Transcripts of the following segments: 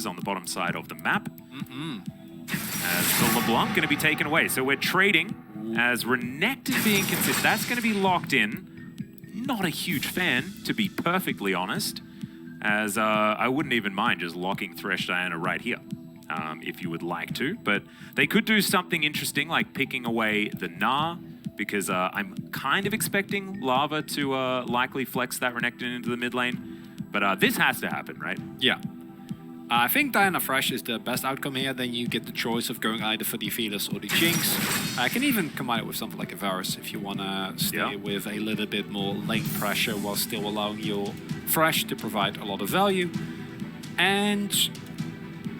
on the bottom side of the map. As the LeBlanc going to be taken away. So we're trading as Renekton being considered. That's going to be locked in. Not a huge fan, to be perfectly honest, as I wouldn't even mind just locking Thresh Diana right here. If you would like to, but they could do something interesting like picking away the Gnar, because I'm kind of expecting Lava to likely flex that Renekton into the mid lane, but this has to happen, right? Yeah. I think Diana Thresh is the best outcome here. Then you get the choice of going either for the Felis or the Jinx. I can even combine it with something like a Varus if you want to stay with a little bit more lane pressure while still allowing your Thresh to provide a lot of value. And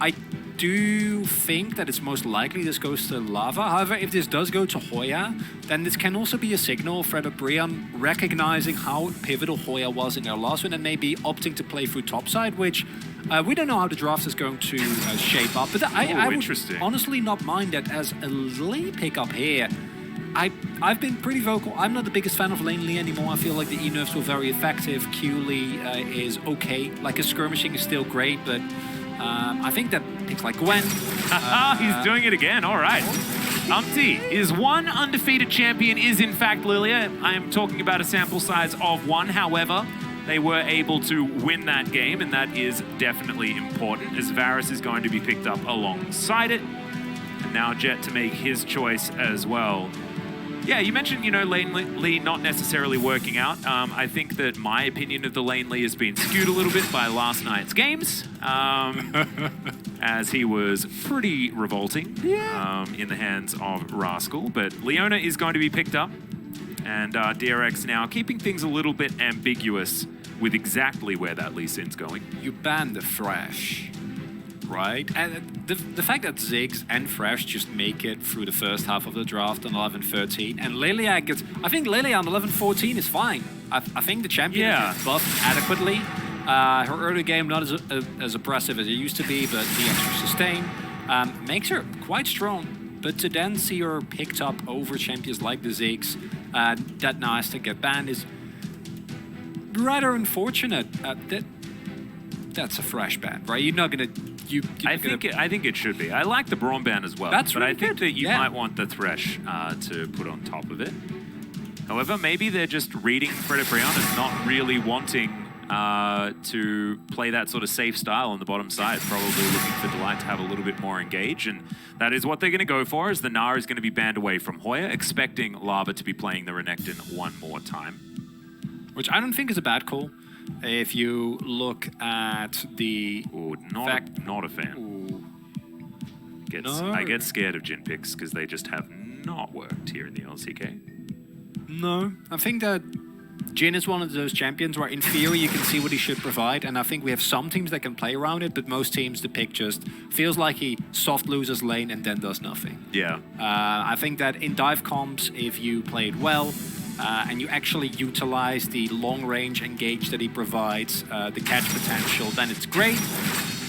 I do think that it's most likely this goes to Lava. However, if this does go to Hoya, then this can also be a signal of Fredit Brion recognizing how pivotal Hoya was in their last win and maybe opting to play through topside, which we don't know how the draft is going to shape up. But I would honestly not mind that as a lane pickup here. I've been pretty vocal. I'm not the biggest fan of Lane Lee anymore. I feel like the E-nerfs were very effective. Q Lee is okay. Like his skirmishing is still great, but I think that picks like Gwen. He's doing it again. All right. Is one undefeated champion is in fact Lilia. I am talking about a sample size of one. However, they were able to win that game, and that is definitely important, as Varus is going to be picked up alongside it. And now Jet to make his choice as well. Yeah, you mentioned, you know, Lane Lee not necessarily working out. I think that my opinion of the Lane Lee has been skewed a little bit by last night's games, as he was pretty revolting in the hands of Rascal. But Leona is going to be picked up, and DRX now keeping things a little bit ambiguous with exactly where that Lee Sin's going. You ban the Thresh, right? And the fact that Ziggs and Thresh just make it through the first half of the draft on 11-13, and Lilia gets... I think Lilia on 11-14 is fine. I think the champion is buffed adequately. Her early game not as oppressive as it used to be, but the extra sustain makes her quite strong. But to then see her picked up over champions like the Ziggs, that nice to get banned is rather unfortunate. That's a fresh ban, right? You're not gonna... I think it should be. I like the Braum ban as well, but I think that you might want the Thresh to put on top of it. However, maybe they're just reading Fredit Brion as not really wanting to play that sort of safe style on the bottom side, probably looking for Delight to have a little bit more engage, and that is what they're going to go for, as the Gnar is going to be banned away from Hoya, expecting Lava to be playing the Renekton one more time. Which I don't think is a bad call. If you look at the... Ooh, not a fan. I get scared of Jhin picks because they just have not worked here in the LCK. No, I think that Jhin is one of those champions where in theory you can see what he should provide, and I think we have some teams that can play around it, but most teams the pick just feels like he soft loses lane and then does nothing. Yeah. I think that in dive comps, if you play it well, and you actually utilize the long-range engage that he provides, the catch potential, then it's great.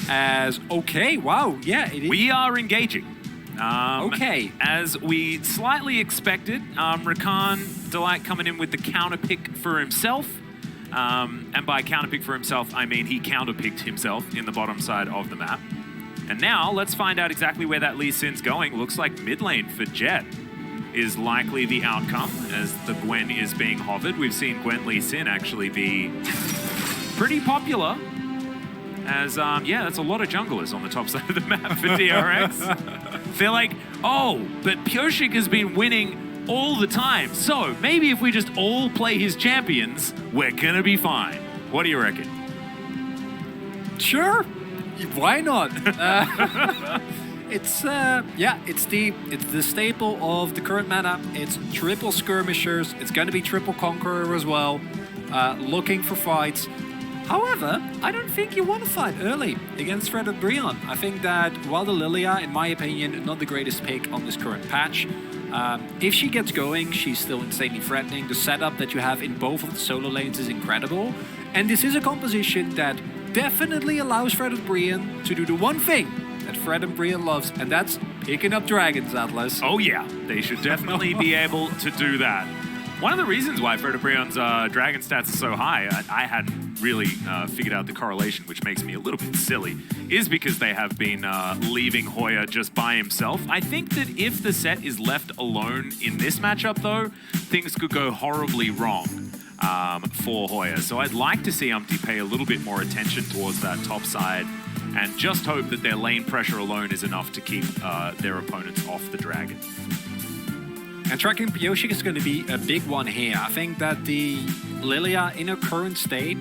It is. We are engaging. Okay. As we slightly expected, Rakan Delight coming in with the counter pick for himself. And by counter pick for himself, I mean he counter-picked himself in the bottom side of the map. And now let's find out exactly where that Lee Sin's going. Looks like mid lane for Jet is likely the outcome, as the Gwen is being hovered. We've seen Gwen Lee Sin actually be pretty popular, as, that's a lot of junglers on the top side of the map for DRX. They're like, oh, but Pyoshik has been winning all the time, so maybe if we just all play his champions, we're gonna be fine. What do you reckon? Sure, why not? It's the staple of the current meta. It's triple skirmishers. It's going to be triple conqueror as well, looking for fights. However, I don't think you want to fight early against Fredit Brion. I think that while the Lilia, in my opinion, not the greatest pick on this current patch, if she gets going, she's still insanely threatening. The setup that you have in both of the solo lanes is incredible, and this is a composition that definitely allows Fredit Brion to do the one thing that Fredit Brion loves, and that's picking up dragons, Atlas. Oh yeah, they should definitely be able to do that. One of the reasons why Fredit Brion's Dragon stats are so high, I hadn't really figured out the correlation, which makes me a little bit silly, is because they have been leaving Hoya just by himself. I think that if the set is left alone in this matchup, though, things could go horribly wrong for Hoya. So I'd like to see Umpty pay a little bit more attention towards that top side and just hope that their lane pressure alone is enough to keep their opponents off the Dragon. And tracking Pioshik is going to be a big one here. I think that the Lilia, in her current state,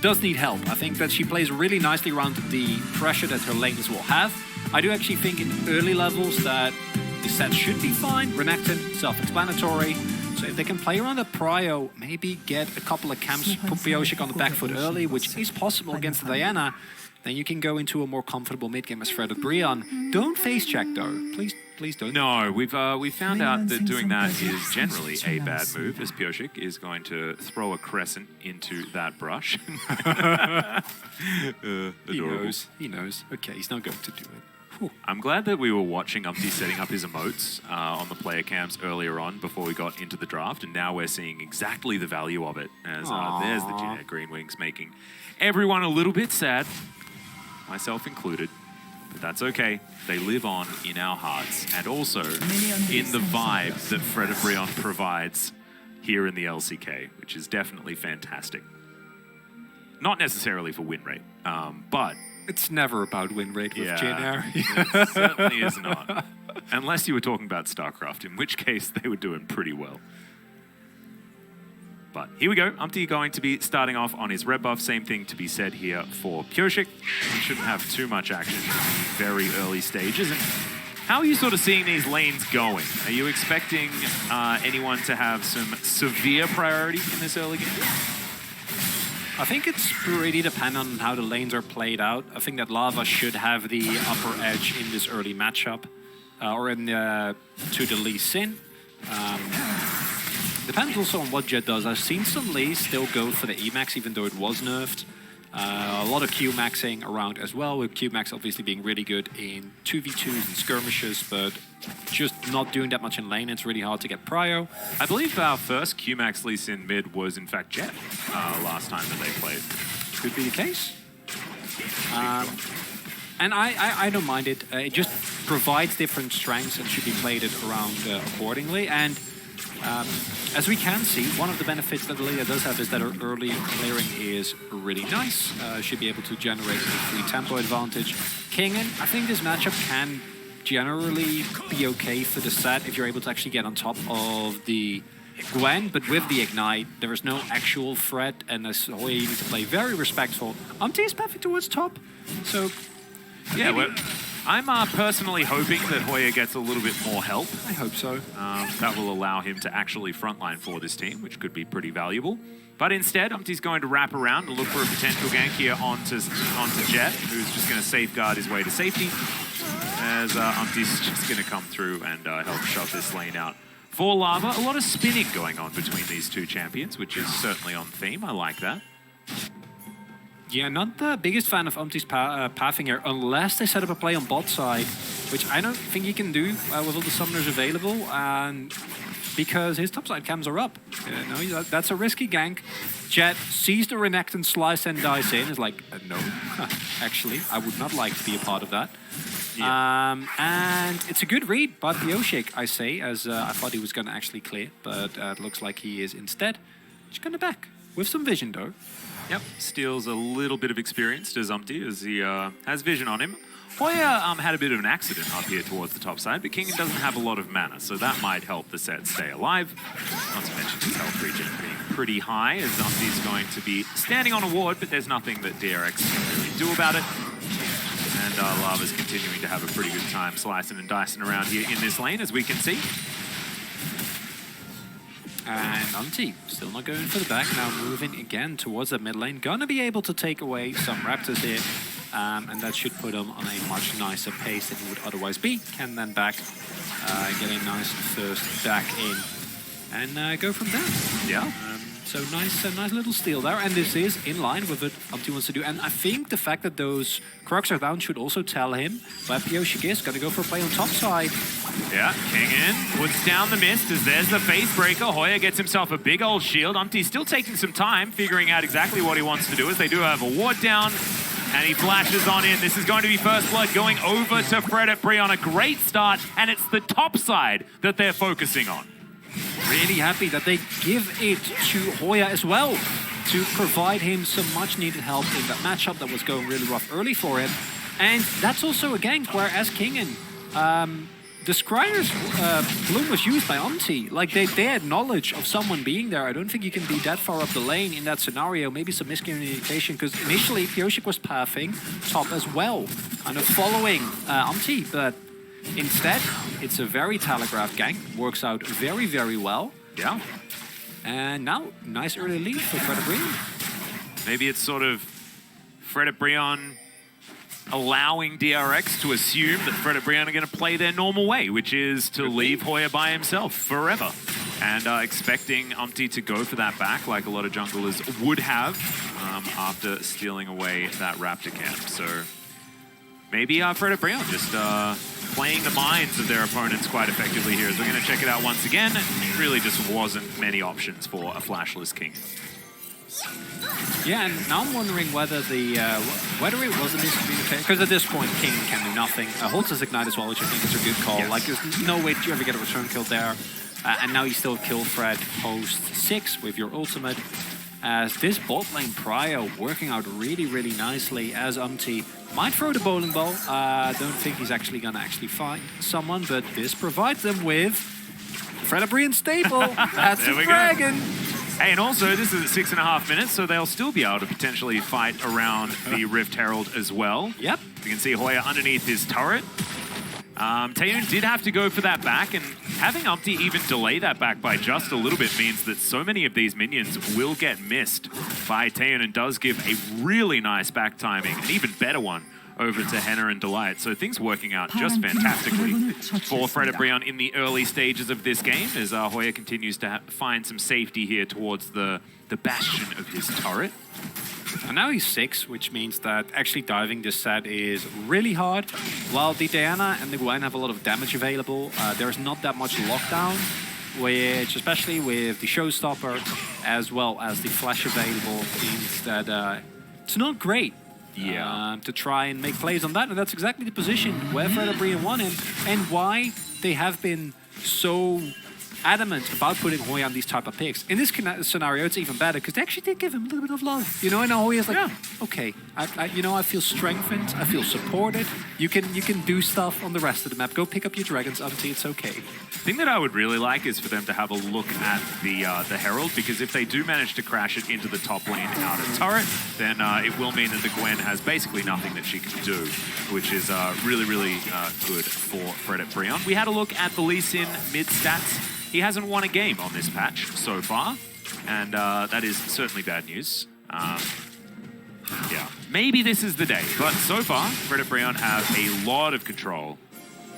does need help. I think that she plays really nicely around the pressure that her lanes will have. I do actually think in early levels that the set should be fine. Renekton, self-explanatory. So if they can play around the prio, maybe get a couple of camps, put Pioshik on the back foot early, which is possible against the Diana, then you can go into a more comfortable mid-game as Fredit Brion. Don't face check though. Please don't. No, we found out that doing that is generally a bad move, as Pioshik is going to throw a crescent into that brush. He knows. Okay, he's not going to do it. Whew. I'm glad that we were watching Umpty setting up his emotes on the player cams earlier on before we got into the draft, and now we're seeing exactly the value of it. As there's the Jeanette Green Wings making everyone a little bit sad, myself included. But that's okay. They live on in our hearts, and also in the vibe that Fredit Brion provides here in the LCK, which is definitely fantastic. Not necessarily for win rate, but it's never about win rate with Jin. It certainly is not. Unless you were talking about StarCraft, in which case they were doing pretty well. But here we go. Umpty going to be starting off on his red buff. Same thing to be said here for Pioshik. He shouldn't have too much action in very early stages. And how are you sort of seeing these lanes going? Are you expecting anyone to have some severe priority in this early game? I think it's pretty dependent on how the lanes are played out. I think that Lava should have the upper edge in this early matchup, or in to the Lee Sin. Depends also on what Jet does. I've seen some Lees still go for the E-Max, even though it was nerfed. A lot of Q-Maxing around as well, with Q-Max obviously being really good in 2v2s and skirmishes, but just not doing that much in lane. It's really hard to get prio. I believe our first Q-Max Lee Sin mid was in fact Jet last time that they played. Could be the case. And I don't mind it. It just provides different strengths and should be played around accordingly. And as we can see, one of the benefits that Lilia does have is that her early clearing is really nice. Should be able to generate a free tempo advantage. Kingen, I think this matchup can generally be okay for the set if you're able to actually get on top of the Gwen, but with the Ignite, there is no actual threat, and as Hoya, you need to play very respectful. Umpty is perfect towards top, so yeah, well, I'm personally hoping that Hoya gets a little bit more help. I hope so. That will allow him to actually frontline for this team, which could be pretty valuable. But instead, Umpty's going to wrap around and look for a potential gank here onto Jet, who's just going to safeguard his way to safety, as Umpty's just going to come through and help shove this lane out. For Lava, a lot of spinning going on between these two champions, which is certainly on theme. I like that. Yeah, not the biggest fan of Umpty's pathing here, unless they set up a play on bot side, which I don't think you can do with all the summoners available, and because his topside cams are up. No, that's a risky gank. Jet sees the Renekton slice and dice in, is like, no, actually, I would not like to be a part of that. Yeah. And it's a good read by Pioshik, I say, as I thought he was going to actually clear, but it looks like he is instead just going to back, with some vision though. Yep, steals a little bit of experience to Umpty as he has vision on him. Hoya had a bit of an accident up here towards the top side, but Kingen doesn't have a lot of mana, so that might help the set stay alive. Not to mention his health regen being pretty high, as Umpty's going to be standing on a ward, but there's nothing that DRX can really do about it. And Lava's continuing to have a pretty good time slicing and dicing around here in this lane, as we can see. And Umpty still not going for the back, now moving again towards the mid lane. Gonna be able to take away some Raptors here, and that should put him on a much nicer pace than he would otherwise be. Can then back, get a nice first back in, and go from there. Yeah. So nice little steal there, and this is in line with what Umti wants to do. And I think the fact that those Crocs are down should also tell him where Pioshik is. Gonna go for a play on top side. Yeah, King in, puts down the mist as there's the face breaker. Hoya gets himself a big old shield. Umti's still taking some time figuring out exactly what he wants to do, as they do have a ward down. And he flashes on in. This is going to be first blood going over to Fredit Brion. A great start, and it's the top side that they're focusing on. Really happy that they give it to Hoya as well to provide him some much needed help in that matchup that was going really rough early for him. And that's also a gank where, as Kingen, the Scryer's Bloom was used by Umti. Like, they had knowledge of someone being there. I don't think you can be that far up the lane in that scenario. Maybe some miscommunication, because initially Pioshik was pathing top as well, kind of following Umti, but instead, it's a very telegraphed gank. Works out very, very well. Yeah. And now, nice early lead for Fredit Brion. Maybe it's sort of Fredit Brion allowing DRX to assume that Fredit Brion are going to play their normal way, which is to leave Hoya by himself forever. And expecting Umti to go for that back like a lot of junglers would have after stealing away that Raptor camp. So maybe Fredit Brion just playing the minds of their opponents quite effectively here. As we're going to check it out once again. It really just wasn't many options for a flashless King. Yeah, and now I'm wondering whether whether it was a miscommunication, because at this point King can do nothing. Holds his ignite as well, which I think is a good call. Yes. Like, there's no way that you ever get a return kill there. And now you still kill Fred post 6 with your ultimate. As this bot lane Prio working out really, really nicely, as Umti might throw the bowling ball. Don't think he's actually gonna find someone, but this provides them with Fredit Brion staple. That's the dragon. Hey, and also, this is at 6.5 minutes, so they'll still be able to potentially fight around the Rift Herald as well. Yep. You can see Hoya underneath his turret. Taeyun did have to go for that back, and having Umti even delay that back by just a little bit means that so many of these minions will get missed by Taeyun, and does give a really nice back timing, an even better one, over to Henna and Delight. So things working out just fantastically for Fredit Brion in the early stages of this game, as Hoya continues to find some safety here towards the bastion of his turret. And now he's 6, which means that actually diving this set is really hard. While the Diana and the Gwen have a lot of damage available, there's not that much lockdown, which, especially with the Showstopper as well as the Flash available, means that it's not great. Yeah. To try and make plays on that, and that's exactly the position where Fredit Brion won him, and why they have been so adamant about putting Hoya on these type of picks. In this scenario, it's even better because they actually did give him a little bit of love. You know, and Hoya's like, okay, I feel strengthened, I feel supported. You can do stuff on the rest of the map. Go pick up your dragons, Umti, it's okay. The thing that I would really like is for them to have a look at the Herald, because if they do manage to crash it into the top lane out of turret, then it will mean that the Gwen has basically nothing that she can do, which is really, really good for Fredit Brion. We had a look at the Lee Sin mid stats. He hasn't won a game on this patch so far, and that is certainly bad news. Yeah, maybe this is the day, but so far, Fredit Brion have a lot of control,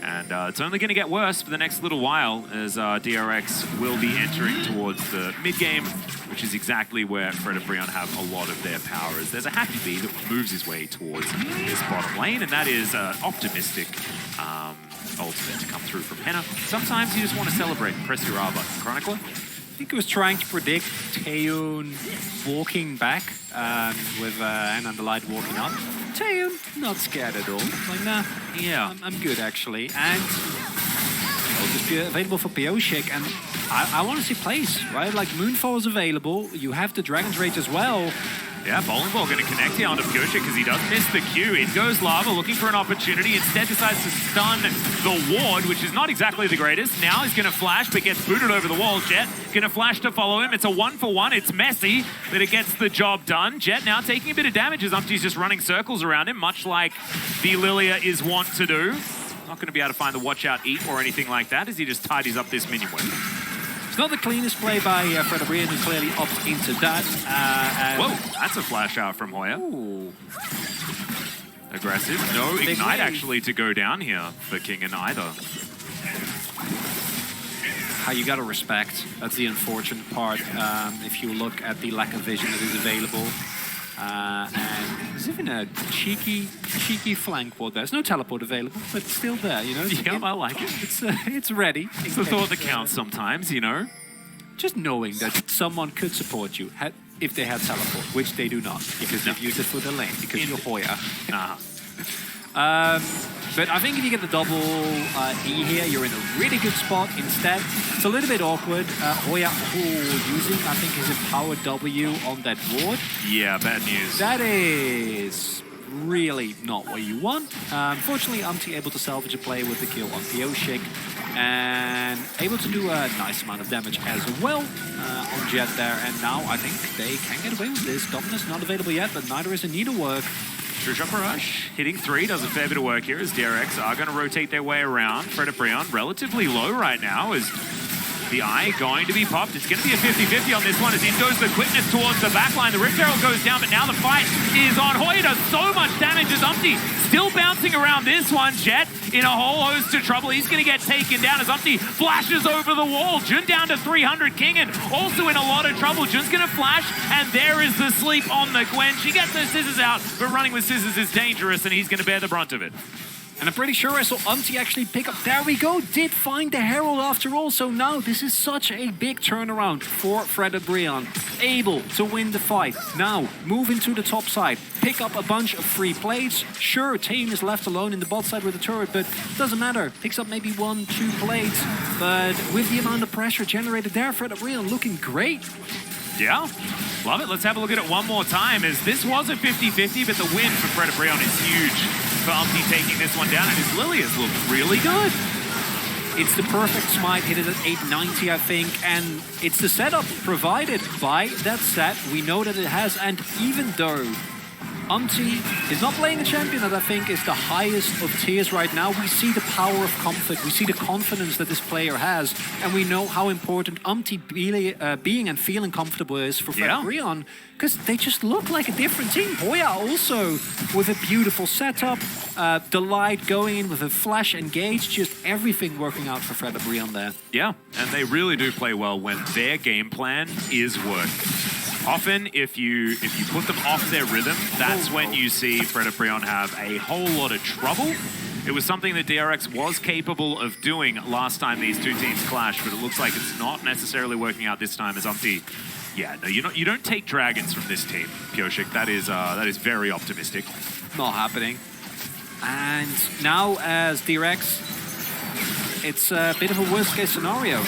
and it's only going to get worse for the next little while, as DRX will be entering towards the mid-game, which is exactly where Fredit Brion have a lot of their power, as there's a Happy Bee that moves his way towards this bottom lane, and that is optimistic ultimate to come through from Henna. Sometimes you just want to celebrate and press your R button. Chronicler? I think he was trying to predict Taeyun walking back with Henna and the Light walking up. Taeyun, not scared at all. Like, nah, yeah, I'm good actually. And it'll just be available for Pioshik, and I want to see plays, right? Like, Moonfall is available. You have the Dragon's Rage as well. Yeah, Bowling Ball going to connect here onto Pioshik because he does miss the Q. In goes Lava, looking for an opportunity. Instead decides to stun the ward, which is not exactly the greatest. Now he's going to flash, but gets booted over the wall. Jet going to flash to follow him. It's a 1-for-1. It's messy, but it gets the job done. Jet now taking a bit of damage as Umti's just running circles around him, much like the Lilia is wont to do. Not going to be able to find the Watch Out Eat or anything like that as he just tidies up this minion wave. It's not the cleanest play by Fredit Brion, who clearly opts into that. Whoa, that's a flash out from Hoya. Ooh. Aggressive. No Ignite actually to go down here for King and either. you gotta respect. That's the unfortunate part. If you look at the lack of vision that is available. And there's even a cheeky flank ward there. There's no teleport available, but it's still there, you know? Yeah, I like it. It's ready. It's the thought that counts sometimes, you know? Just knowing that someone could support you if they had teleport, which they do not, because they've used it for the lane, because you're Hoya. But I think if you get the double E here, you're in a really good spot. Instead, it's a little bit awkward. Hoya using, I think, his empowered W on that ward. Yeah, bad news. That is really not what you want. Unfortunately, Umti able to salvage a play with the kill on Pioshik and able to do a nice amount of damage as well on Jet there. And now I think they can get away with this. Dominus not available yet, but neither is a Needlework. True Rush hitting 3 does a fair bit of work here as DRX are going to rotate their way around. Fredit Brion relatively low right now as the eye going to be popped. It's going to be a 50-50 on this one as in goes the quickness towards the backline. The Rift Herald goes down, but now the fight is on. Hoya does so much damage as Umti still bouncing around this one. Jet in a whole host of trouble. He's going to get taken down as Umti flashes over the wall. Jun down to 300. Kingen also in a lot of trouble. Jun's going to flash, and there is the sleep on the Gwen. She gets her scissors out, but running with scissors is dangerous, and he's going to bear the brunt of it. And I'm pretty sure I saw Umti actually pick up. There we go. Did find the Herald after all. So now this is such a big turnaround for Fredit Brion. Able to win the fight. Now move into the top side. Pick up a bunch of free plates. Sure, Tame is left alone in the bot side with the turret, but doesn't matter. Picks up maybe 1-2 plates. But with the amount of pressure generated there, Fredit Brion looking great. Yeah, love it. Let's have a look at it one more time as this was a 50-50, but the win for Fredit Brion is huge for Umti taking this one down, and his Lilias look really good. It's the perfect smite, hit it at 890, I think, and it's the setup provided by that set. We know that it has, and even though Umti is not playing a champion that I think is the highest of tiers right now, we see the power of comfort, we see the confidence that this player has, and we know how important Umti being and feeling comfortable is for Fredit Brion, because they just look like a different team. Hoya also with a beautiful setup, Delight going in with a flash engage, just everything working out for Fredit Brion there. Yeah, and they really do play well when their game plan is working. Often, if you put them off their rhythm, that's when you see Fredit Brion have a whole lot of trouble. It was something that DRX was capable of doing last time these two teams clashed, but it looks like it's not necessarily working out this time as Umti. Yeah, no, you don't take dragons from this team, Pioshik. That is very optimistic. Not happening. And now as DRX, it's a bit of a worst-case scenario.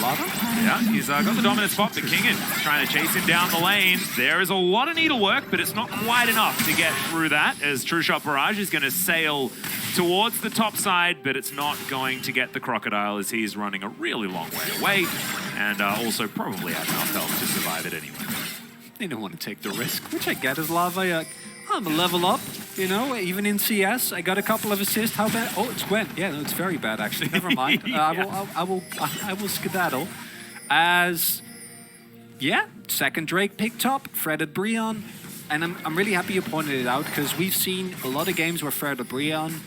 Lava? Yeah, he's got the dominant spot, but Kingen trying to chase him down the lane. There is a lot of needlework, but it's not quite enough to get through that, as True Shot Barrage is going to sail towards the top side, but it's not going to get the Crocodile as he's running a really long way away, and also probably had enough health to survive it anyway. They don't want to take the risk, which I get as Lava. I'm a level up, you know, even in CS. I got a couple of assists. How bad? Oh, it's Gwen. Yeah, no, it's very bad, actually. Never mind. Yeah. I will skedaddle. As, yeah, second Drake picked up, Fredit Brion. And I'm really happy you pointed it out, because we've seen a lot of games where Fredit Brion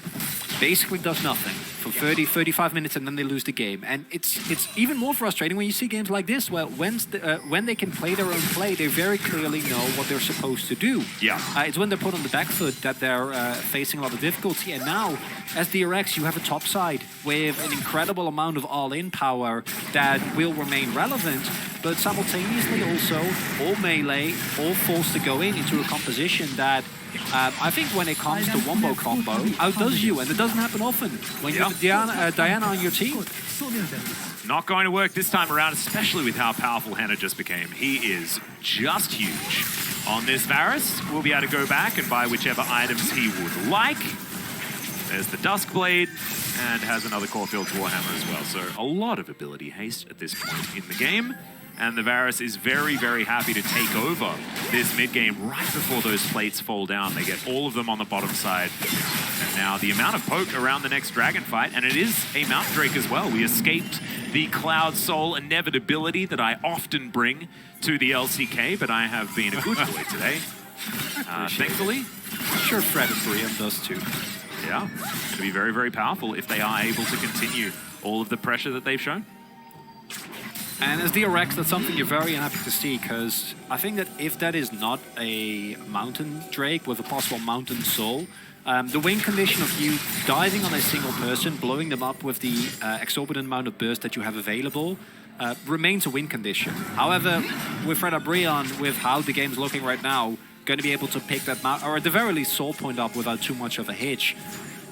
basically does nothing for 30, 35 minutes, and then they lose the game. And it's even more frustrating when you see games like this, where when they can play their own play, they very clearly know what they're supposed to do. Yeah. It's when they're put on the back foot that they're facing a lot of difficulty. And now, as DRX, you have a top side with an incredible amount of all-in power that will remain relevant, but simultaneously also all melee, all forced to go into a composition that I think when it comes to wombo combo, outdoes you, and it doesn't happen often when you have Diana on your team. Not going to work this time around, especially with how powerful Hannah just became. He is just huge. On this Varus, we'll be able to go back and buy whichever items he would like. There's the Duskblade, and has another Caulfield's Warhammer as well. So a lot of ability haste at this point in the game. And the Varus is very, very happy to take over this mid-game right before those plates fall down. They get all of them on the bottom side. And now the amount of poke around the next dragon fight, and it is a Mount Drake as well. We escaped the Cloud Soul inevitability that I often bring to the LCK, but I have been a good boy today. Thankfully. I'm sure Fredit Brion does too. Yeah, it's going to be very, very powerful if they are able to continue all of the pressure that they've shown. And as DRX, that's something you're very happy to see, because I think that if that is not a mountain Drake with a possible mountain soul, the win condition of you diving on a single person, blowing them up with the exorbitant amount of burst that you have available, remains a win condition. However, with Fredit Brion, with how the game's looking right now, going to be able to pick that or at the very least soul point up without too much of a hitch.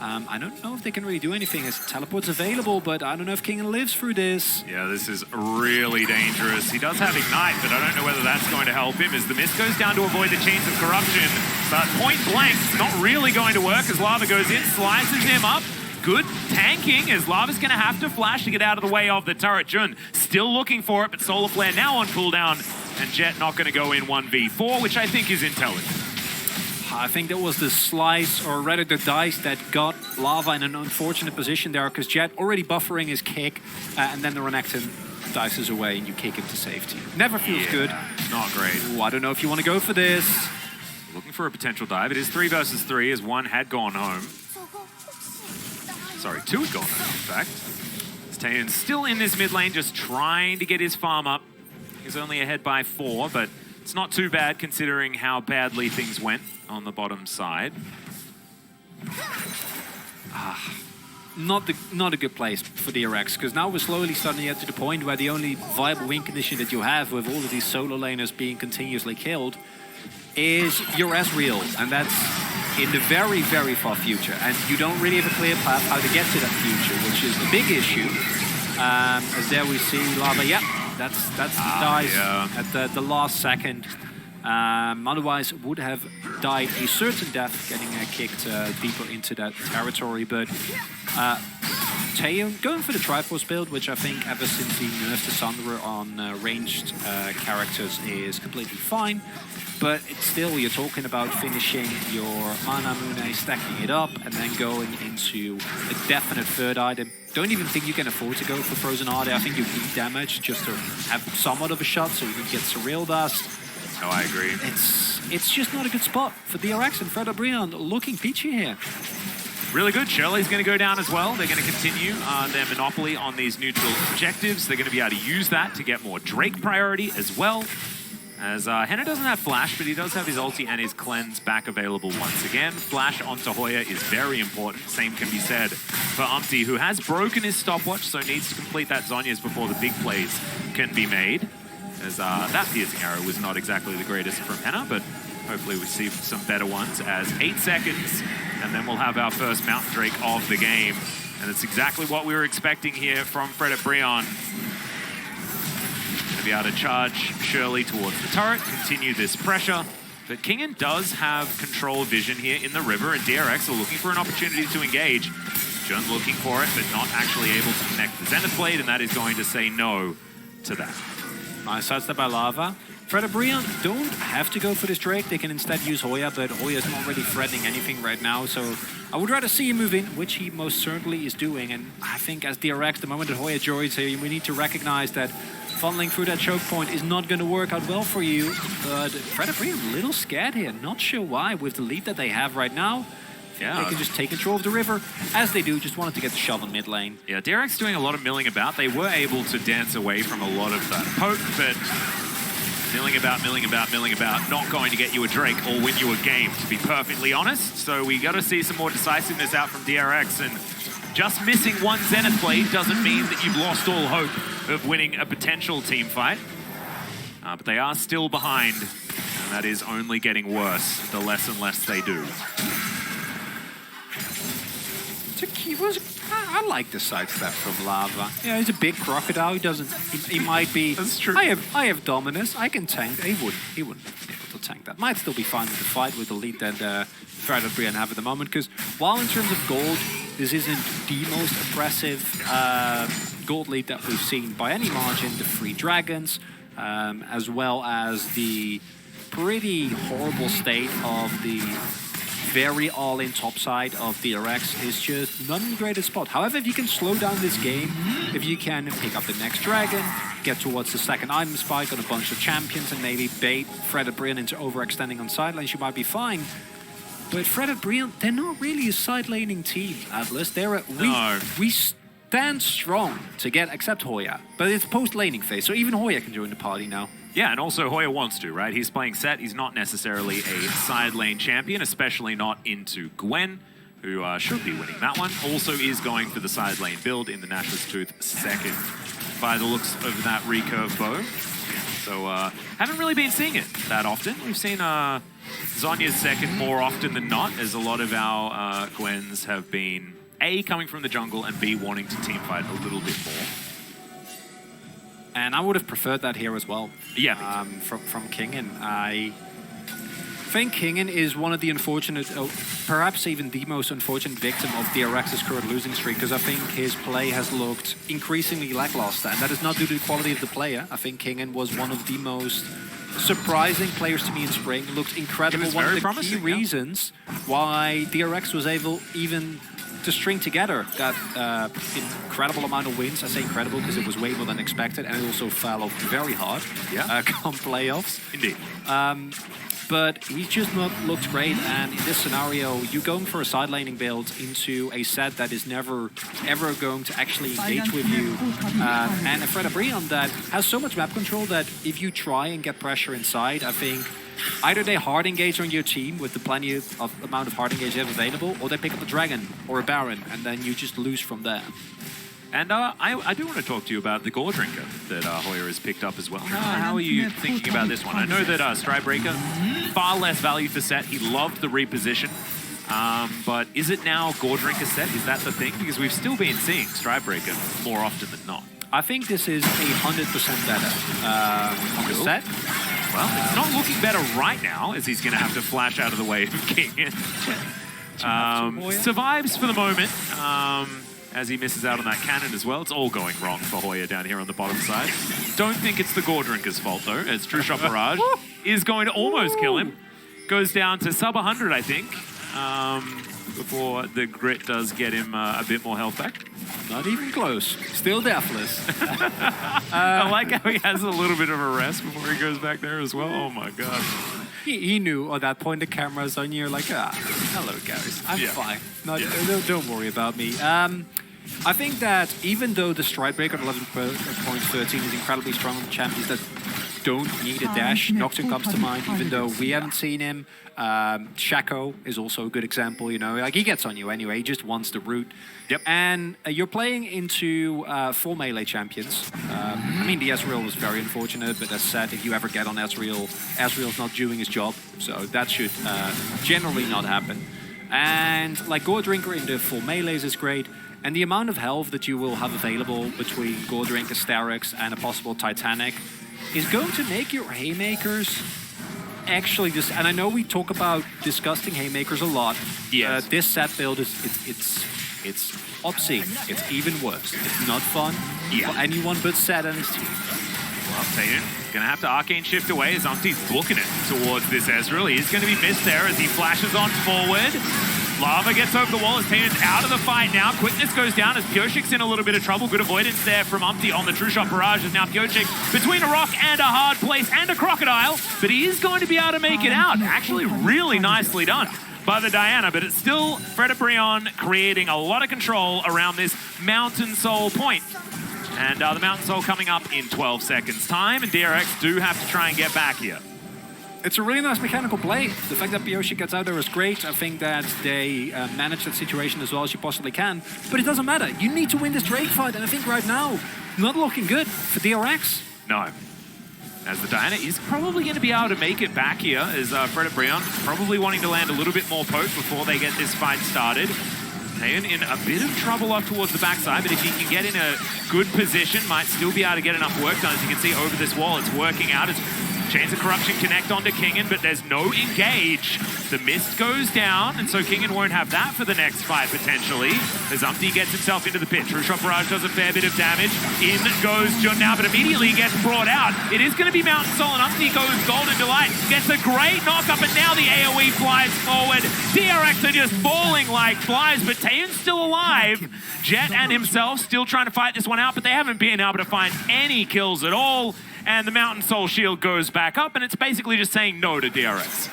I don't know if they can really do anything as teleport's available, but I don't know if King lives through this. Yeah, this is really dangerous. He does have Ignite, but I don't know whether that's going to help him as the mist goes down to avoid the chains of corruption. But point blank, not really going to work as Lava goes in, slices him up. Good tanking as Lava's going to have to flash to get out of the way of the turret. Jun still looking for it, but Solar Flare now on cooldown, and Jet not going to go in 1v4, which I think is intelligent. I think that was the slice, or rather the dice, that got Lava in an unfortunate position there, because Jet already buffering his kick, and then the Renekton dices away and you kick him to safety. Never feels good. Not great. Ooh, I don't know if you want to go for this. Looking for a potential dive. It is 3 versus 3 as one had gone home. Sorry, 2 had gone home, in fact. Taeyeon's still in this mid lane, just trying to get his farm up. He's only ahead by 4, but it's not too bad considering how badly things went on the bottom side. Not a good place for DRX, because now we're slowly starting to get to the point where the only viable win condition that you have with all of these solo laners being continuously killed is your Ezreal, and that's in the very, very far future. And you don't really have a clear path how to get to that future, which is a big issue. As there we see Lava, that's the dice at the last second. Otherwise would have died a certain death, getting kicked deeper into that territory. But Taeyeon going for the Triforce build, which I think ever since he nerfed the Sunderer on ranged characters is completely fine. But it's still, you're talking about finishing your Mana Mune, stacking it up, and then going into a definite third item. Don't even think you can afford to go for Frozen Heart. I think you need damage just to have somewhat of a shot so you can get Surreal Dust. Oh, I agree. It's just not a good spot for DRX and Fredit Brion looking peachy here. Really good. Shirley's going to go down as well. They're going to continue their monopoly on these neutral objectives. They're going to be able to use that to get more Drake priority as well. As Henna doesn't have Flash, but he does have his ulti and his cleanse back available once again. Flash onto Hoya is very important. Same can be said for Umpty, who has broken his stopwatch, so needs to complete that Zhonya's before the big plays can be made. As that piercing arrow was not exactly the greatest from Henna, but hopefully we see some better ones. As 8 seconds, and then we'll have our first Mountain Drake of the game. And it's exactly what we were expecting here from Fredit Brion. Be able to charge Shirley towards the turret, continue this pressure. But Kingen does have control vision here in the river, and DRX are looking for an opportunity to engage. Jun looking for it, but not actually able to connect the Zenith Blade, and that is going to say no to that. Nice sidestep by Lava. Fredit Brion don't have to go for this Drake. They can instead use Hoya, but Hoya's not really threatening anything right now, so I would rather see him move in, which he most certainly is doing. And I think as DRX, the moment that Hoya joins here, we need to recognize that funneling through that choke point is not going to work out well for you. But Fredit Brion a little scared here. Not sure why with the lead that they have right now. Yeah, they can just take control of the river, as they do. Just wanted to get the shove in mid lane. Yeah, DRX doing a lot of milling about. They were able to dance away from a lot of that poke, but milling about, not going to get you a Drake or win you a game, to be perfectly honest. So we got to see some more decisiveness out from DRX, and just missing one Zenith Blade doesn't mean that you've lost all hope of winning a potential team fight. But they are still behind, and that is only getting worse the less and less they do. I like the sidestep from Lava. Yeah, he's a big crocodile. He might be. That's true. I have dominance. I can tank. He wouldn't be able to tank that. Might still be fine with the fight with the lead that Fredit Brion have at the moment. Because while in terms of gold, this isn't the most impressive gold lead that we've seen by any margin. The 3 dragons, as well as the pretty horrible state of the very all-in top side of DRX is just not in the greatest spot. However, if you can slow down this game, if you can pick up the next dragon, get towards the second item spike on a bunch of champions, and maybe bait Fredit Brion into overextending on side lanes, you might be fine. But Fredit Brion, they're not really a side laning team, Atlas. They're a, then strong to get, except Hoya. But it's post-laning phase, so even Hoya can join the party now. Yeah, and also Hoya wants to, right? He's playing set. He's not necessarily a side lane champion, especially not into Gwen, who should be winning that one. Also is going for the side lane build in the Nashor's Tooth second by the looks of that recurve bow. So haven't really been seeing it that often. We've seen Zhonya's second more often than not, as a lot of our Gwens have been A, coming from the jungle, and B, wanting to teamfight a little bit more. And I would have preferred that here as well. Yeah, from Kingen. I think Kingen is one of the unfortunate, perhaps even the most unfortunate victim of DRX's current losing streak, because I think his play has looked increasingly lackluster, and that is not due to the quality of the player. I think Kingen was one of the most surprising players to me in spring. Looked incredible. One of the key reasons why DRX was able even to string together that incredible amount of wins. I say incredible because it was way more than expected, and it also fell off very hard come playoffs. Indeed. But he's just not looked great, and in this scenario, you're going for a side laning build into a set that is never, ever going to actually engage with you. And a Fredit Brion that has so much map control that if you try and get pressure inside, I think either they hard engage on your team with the plenty of amount of hard engage they have available, or they pick up a Dragon or a Baron, and then you just lose from there. And I do want to talk to you about the Gore Drinker that Hoya has picked up as well. How are you thinking about this one? I know that Stridebreaker, far less value for set. He loved the reposition. But is it now Gore Drinker set? Is that the thing? Because we've still been seeing Stridebreaker more often than not. I think this is 100% better on the set. Well, it's not looking better right now, as he's going to have to flash out of the way of King. Survives for the moment. As he misses out on that cannon as well. It's all going wrong for Hoya down here on the bottom side. Don't think it's the Gore Drinker's fault, though, as True Shot Barrage is going to almost kill him. Goes down to sub 100, I think, before the Grit does get him a bit more health back. Not even close. Still deathless. I like how he has a little bit of a rest before he goes back there as well. Oh, my God. He knew at that point the camera's on you, like, hello, guys. I'm fine. Don't worry about me. I think that even though the Stridebreaker at 11.13 is incredibly strong on the champions that don't need a dash, Nocturne comes to mind, even though we haven't seen him. Shaco is also a good example, you know, like he gets on you anyway, he just wants the root. Yep. And you're playing into 4 melee champions. I mean, the Ezreal was very unfortunate, but as said, if you ever get on Ezreal, Ezreal's not doing his job, so that should generally not happen. And like Gore Drinker in the 4 melees is great, and the amount of health that you will have available between Gore Drinker, DRX, and a possible Titanic is going to make your haymakers actually just, and I know we talk about disgusting haymakers a lot. Yes. This set build is it's obscene. It's even worse. It's not fun for anyone but Set and his team. Well, Tayan gonna have to Arcane Shift away as Umpty's booking it towards this Ezreal. He's gonna be missed there as he flashes on forward. Lava gets over the wall as Tayan's out of the fight now. Quickness goes down as Pioshik's in a little bit of trouble. Good avoidance there from Umpty on the True Shot Barrage as now Pioshik between a rock and a hard place and a crocodile, but he is going to be able to make it out. Actually really nicely done by the Diana, but it's still Fredit Brion creating a lot of control around this Mountain Soul point. And the Mountain Soul coming up in 12 seconds time, and DRX do have to try and get back here. It's a really nice mechanical play. The fact that Pioshik gets out there is great. I think that they manage that situation as well as you possibly can. But it doesn't matter. You need to win this Drake fight, and I think right now, not looking good for DRX. No. As the Diana is probably going to be able to make it back here, as Fredit Brion probably wanting to land a little bit more poke before they get this fight started. Tayan in a bit of trouble off towards the backside, but if he can get in a good position, might still be able to get enough work done. As you can see over this wall, it's working out. It's Chains of Corruption connect onto Kingen, but there's no engage. The mist goes down, and so Kingen won't have that for the next fight, potentially. As Umpty gets himself into the pit. True Shot Barrage does a fair bit of damage. In goes Jun now, but immediately gets brought out. It is going to be Mountain Soul, and Umpty goes Golden Delight. Gets a great knock-up, and now the AoE flies forward. DRX are just falling like flies, but Tayan's still alive. Jet and himself still trying to fight this one out, but they haven't been able to find any kills at all. And the Mountain Soul shield goes back up, and it's basically just saying no to DRX.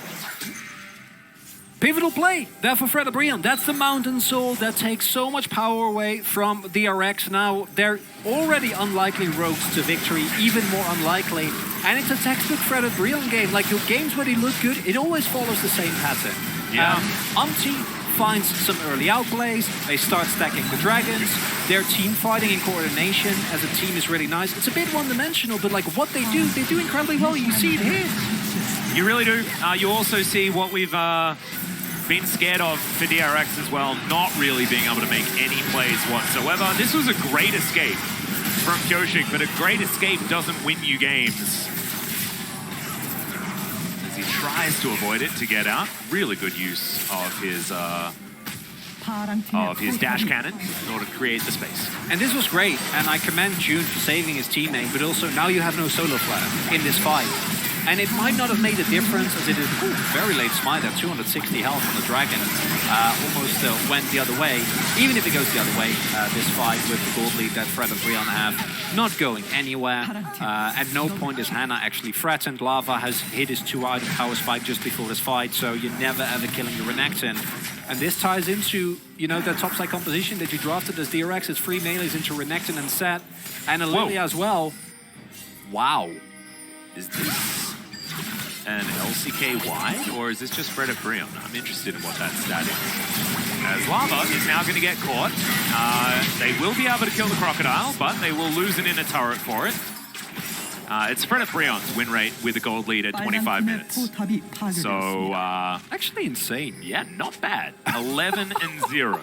Pivotal play there for Fredit Brion. That's the Mountain Soul that takes so much power away from DRX. Now they're already unlikely roads to victory, even more unlikely. And it's a textbook Fredit Brion game. Like your games where they look good, it always follows the same pattern. Yeah. Umti finds some early outplays. They start stacking the dragons. Their team fighting in coordination as a team is really nice. It's a bit one-dimensional, but like what they do incredibly well. You see it here. You really do. You also see what we've been scared of for DRX as well, not really being able to make any plays whatsoever. This was a great escape from Kyoshik, but a great escape doesn't win you games. As he tries to avoid it to get out. Really good use of his dash cannon in order to create the space. And this was great, and I commend June for saving his teammate, but also now you have no solo player in this fight. And it might not have made a difference as it is very late smite at 260 health on the dragon. Almost went the other way. Even if it goes the other way, this fight with the gold lead that Fredit Brion have, not going anywhere. At no point is Hannah actually threatened. Lava has hit his 2-item power spike just before this fight, so you're never ever killing the Renekton. And this ties into, you know, the topside composition that you drafted as DRX. It's 3 melees into Renekton and Set, and a Lilia as well. Wow. Is this an LCK wide, or is this just Fredit Brion? I'm interested in what that stat is. As Lava is now going to get caught. They will be able to kill the Crocodile, but they will lose an inner turret for it. It's Fredit Brion's win rate with a gold lead at 25 minutes. So, Actually insane. yeah, not bad. 11-0.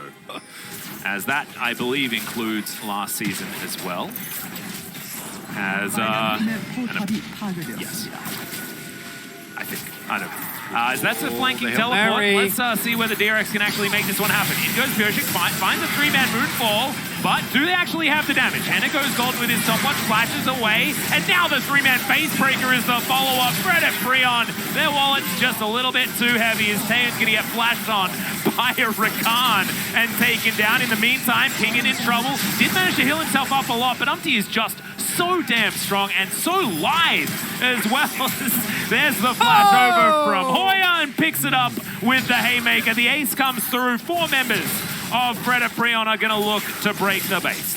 As that, I believe, includes last season as well. As, yes. I think. I don't know. As that's a flanking teleport, let's see whether DRX can actually make this one happen. In goes Kyoshik, finds a 3-man Moonfall, but do they actually have the damage? Henna goes gold with his stopwatch, flashes away, and now the 3-man Facebreaker is the follow-up. Fredit Brion, their wallet's just a little bit too heavy as Taeyeon's going to get flashed on by a Rakan and taken down. In the meantime, Pingen in trouble. Did manage to heal himself up a lot, but Umti is just so damn strong and so lithe as well. There's the flash over from Hoya and picks it up with the haymaker. The ace comes through. 4 members of Fredit Brion are going to look to break the base.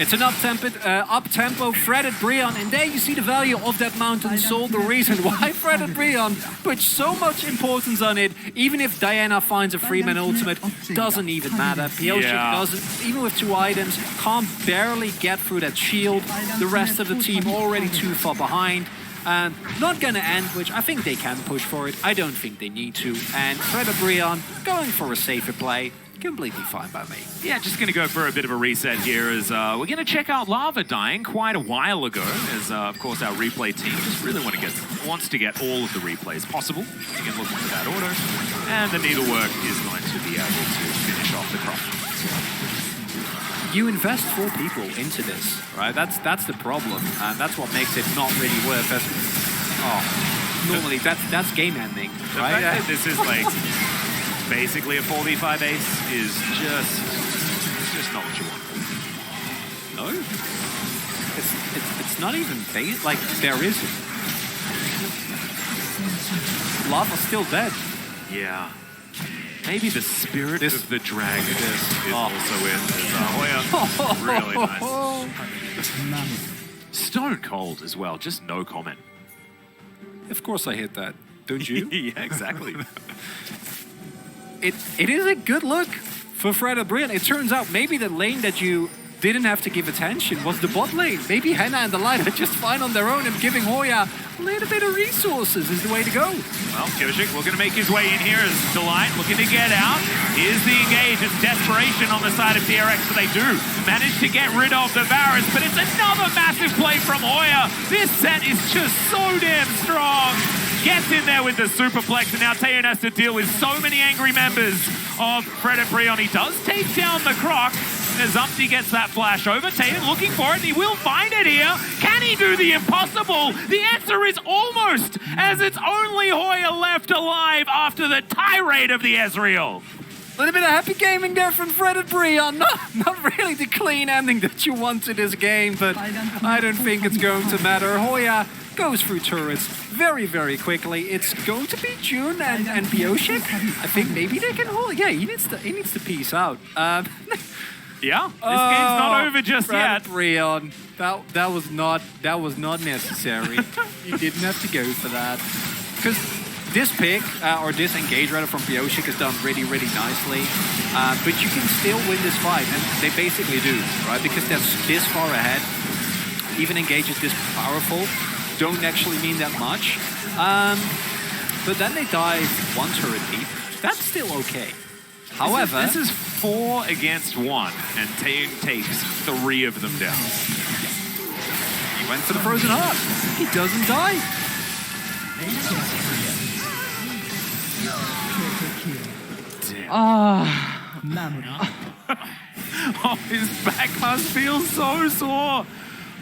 It's an up-tempo Fredit Brion, and there you see the value of that Mountain Soul, the reason why Fredit Brion puts so much importance on it. Even if Diana finds a 3-man ultimate, doesn't even matter. Kyoshik doesn't, even with 2 items, can't barely get through that shield. The rest of the team already too far behind. And not gonna end, which I think they can push for it. I don't think they need to. And Fredit Brion going for a safer play. Completely fine by me. Yeah, just going to go for a bit of a reset here as we're going to check out Lava dying quite a while ago as, of course, our replay team just really wants to get all of the replays possible. You can look into that order. And the needlework is going to be able to finish off the crop. You invest 4 people into this, right? That's the problem. And that's what makes it not really worth it. Oh, normally that's game ending, right? This is like... Basically, a 4v5 ace is just not what you want. No, it's not even base. Like there is Lava's still dead. Yeah. Maybe the spirit of the dragon is also in. Hoya, really nice. Stone cold as well. Just no comment. Of course, I hit that. Don't you? Yeah, exactly. It is a good look for Fredit Brion. It turns out maybe the lane that you didn't have to give attention was the bot lane. Maybe Henna and the line are just fine on their own, and giving Hoya a little bit of resources is the way to go. Well, Kyoshik looking to make his way in here as Delight looking to get out. Here's the engage. It's desperation on the side of DRX, but they do manage to get rid of the Varus, but it's another massive play from Hoya. This set is just so damn strong. Gets in there with the superplex, and now Taeyeon has to deal with so many angry members of Fredit Brion. He does take down the Croc as Umti gets that flash over. Taeyeon looking for it, and he will find it here. Can he do the impossible? The answer is almost, as it's only Hoya left alive after the tirade of the Ezreal. A little bit of happy gaming there from Fredit Brion. Not really the clean ending that you want to this game, but I don't think it's going to matter. Hoya goes through turrets very, very quickly. It's going to be June and Bioshik. I think maybe they can hold. Yeah, he needs to peace out. Yeah, this game's not over just yet. Brion, that was not necessary. You didn't have to go for that. Because this pick, or this engage rather from Bioshik is done really, really nicely. But you can still win this fight, and they basically do, right? Because they're this far ahead. Even engages this powerful don't actually mean that much. But then they dive one turret deep. That's still okay. However, this is 4 against 1, and Taeun takes 3 of them down. He went for the frozen heart. He doesn't die. Oh, his back must feel so sore.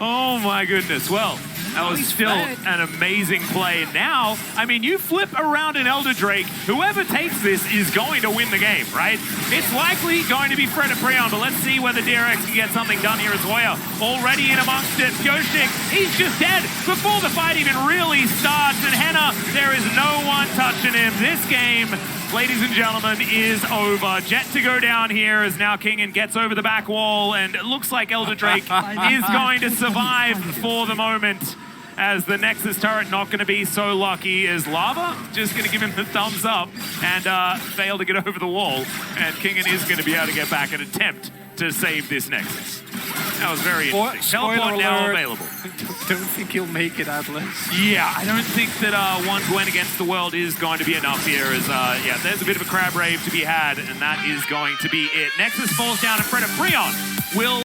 Oh my goodness. Well, that was still an amazing play. Now, I mean, you flip around an Elder Drake, whoever takes this is going to win the game, right? It's likely going to be Fredit Brion, but let's see whether DRX can get something done here as Hoya. Already in amongst it, Bioshik, he's just dead before the fight even really starts. And Henna, there is no one touching him. This game, ladies and gentlemen, is over. Jet to go down here as now Kingen gets over the back wall, and it looks like Elder Drake is going to survive for the moment, as the Nexus turret not going to be so lucky as Lava just going to give him the thumbs up and fail to get over the wall, and Kingen is going to be able to get back and attempt to save this Nexus. That was very interesting. Teleport now available. Don't think he'll make it, Atlas. Yeah, I don't think that one Gwen against the world is going to be enough here. As yeah, there's a bit of a crab rave to be had, and that is going to be it. Nexus falls down, and Fredit Brion will